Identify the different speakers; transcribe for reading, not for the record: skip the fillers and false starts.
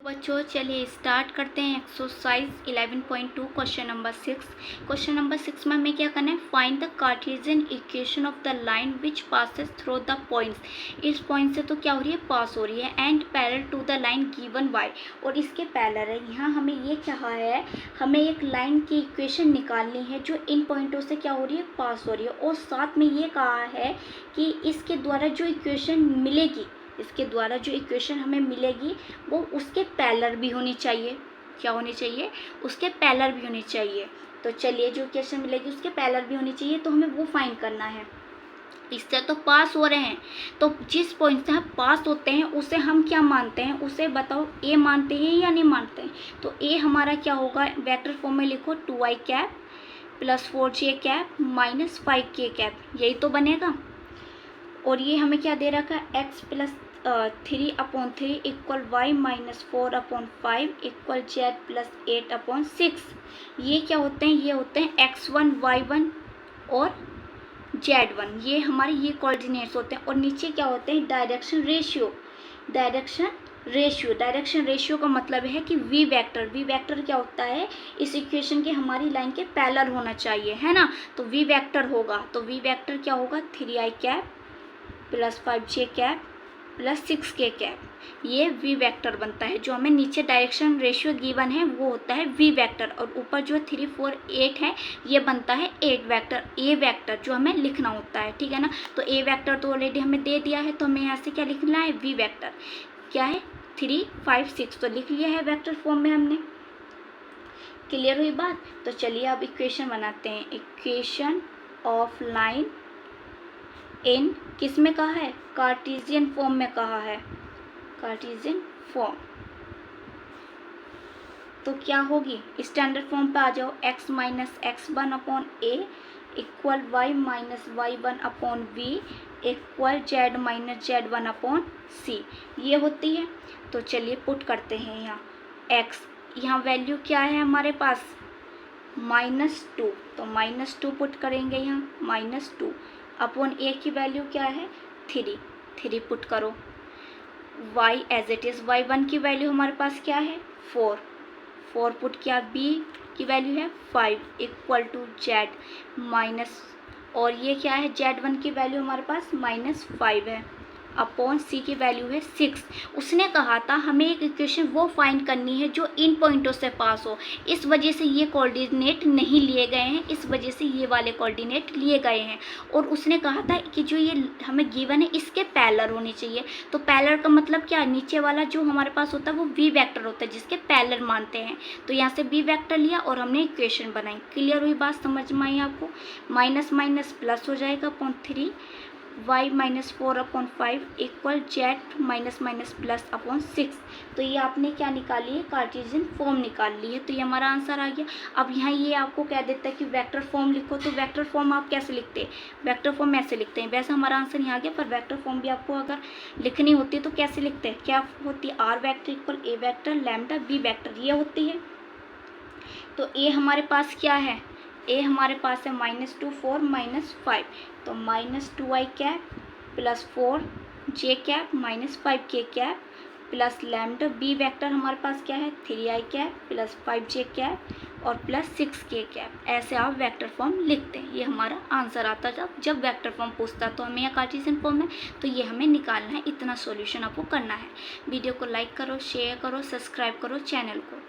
Speaker 1: बच्चों चलिए स्टार्ट करते हैं exercise 11.2 question number 6। Question number 6 में हमें क्या करना है, find the Cartesian equation of the line which passes through the points. इस पॉइंट से तो क्या हो रही है, पास हो रही है, and parallel to the line given Y, और इसके पैरेलल है। यहाँ हमें ये कहा है, हमें एक लाइन की इक्वेशन निकालनी है जो इन पॉइंटों से क्या हो रही है, पास हो रही है, और साथ में ये कहा है कि इसके द्वारा जो इक्वेशन मिलेगी, इसके द्वारा जो इक्वेशन हमें मिलेगी वो उसके पैरेलल भी होनी चाहिए। क्या होनी चाहिए, उसके पैरेलल भी होनी चाहिए। तो चलिए जो इक्वेशन मिलेगी उसके पैरेलल भी होनी चाहिए, तो हमें वो फाइंड करना है। इससे तो पास हो रहे हैं, तो जिस पॉइंट से हम पास होते हैं उसे हम क्या मानते हैं, उसे बताओ, ए मानते हैं या नहीं मानते हैं। तो ए हमारा क्या होगा, वेक्टर फॉर्म में लिखो 2i cap plus 4j cap minus 5k cap, यही तो बनेगा। और ये हमें क्या दे रखा है, x plus 3/3 equal Y minus 4/5 equal Z plus 8/6। ये क्या होते हैं, ये होते हैं x1 y1 और z1, ये हमारे ये कोऑर्डिनेट्स होते हैं। और नीचे क्या होते हैं, डायरेक्शन रेशियो। डायरेक्शन रेशियो का मतलब है कि v वेक्टर क्या होता है, इस इक्वेशन के हमारी लाइन के पैरेलल होना चाहिए, है ना। तो v वेक्टर होगा, तो v वेक्टर क्या होगा, 3i cap plus 5j cap plus 6k cap, ये v वेक्टर बनता है। जो हमें नीचे डायरेक्शन रेशियो गिवन है वो होता है v वेक्टर, और ऊपर जो 3 4 8 है ये बनता है 8 वेक्टर, a वेक्टर जो हमें लिखना होता है, ठीक है ना। तो a वेक्टर तो ऑलरेडी हमें दे दिया है, तो हमें यहाँ से क्या लिखना है, v वेक्टर क्या है 3 5 6, तो लिख लिया है वेक्टर फॉर्म में हमने। क्लियर हुई बात। तो चलिए अब इक्वेशन बनाते हैं। इक्वेशन ऑफ लाइन इन किस में कहा है, कार्टेशियन फॉर्म में कहा है, कार्टेशियन फॉर्म। तो क्या होगी, स्टैंडर्ड फॉर्म पे आ जाओ, x minus x1 upon a equal Y minus y1 upon b equal z minus z1 upon c, ये होती है। तो चलिए पुट करते हैं यहाँ x, यहाँ वैल्यू क्या है हमारे पास, -2, तो -2 पुट करेंगे यहाँ, -2 अपॉन ए की वैल्यू क्या है 3 पुट करो। y as it is, y1 की वैल्यू हमारे पास क्या है 4 पुट किया, b की वैल्यू है 5 इक्वल टू z माइनस, और ये क्या है z1 की वैल्यू हमारे पास -5 है, अपॉन सी की वैल्यू है 6। उसने कहा था हमें एक इक्वेशन वो फाइंड करनी है जो इन पॉइंटों से पास हो, इस वजह से ये कोऑर्डिनेट नहीं लिए गए हैं, इस वजह से ये वाले कोऑर्डिनेट लिए गए हैं। और उसने कहा था कि जो ये हमें गिवन है इसके पैरेलल होनी चाहिए। तो पैरेलल का मतलब क्या है, नीचे वाला जो हमारे पास होता है वो v वेक्टर होता है जिसके पैरेलल मानते हैं। तो यहाँ से v वेक्टर लिया और हमने इक्वेशन बनाई। क्लियर हुई बात, समझ में आई आपको। माइनस माइनस प्लस हो जाएगा upon 3 y minus 4/5 equal z minus minus plus upon 6। तो ये आपने क्या निकाली है, कार्टेशियन फॉर्म निकाल ली है। तो ये हमारा आंसर आ गया। अब यहाँ ये आपको कह देता है कि वेक्टर फॉर्म लिखो, तो वेक्टर फॉर्म आप कैसे लिखते हैं, वेक्टर फॉर्म ऐसे लिखते हैं। वैसे हमारा आंसर यहाँ आ गया, पर वेक्टर फॉर्म भी आपको अगर लिखनी होती है तो कैसे लिखते हैं, क्या होती है, R vector equal A vector lambda B vector, ये होती है। तो ए हमारे पास क्या है, ए हमारे पास है -2 4 -5, तो -2i cap plus 4j cap minus 5k cap plus lambda, B vector हमारे पास क्या है 3i cap plus 5j cap और प्लस 6k कैप। ऐसे आप वेक्टर फॉर्म लिखते हैं। ये हमारा आंसर आता है जब वेक्टर फॉर्म पूछता है, तो हमें यहाँ कार्टेशियन फॉर्म है तो ये हमें निकालना है। इतना सॉल्यूशन आपको करना है। वीडियो को लाइक करो, शेयर करो, सब्सक्राइब करो चैनल को।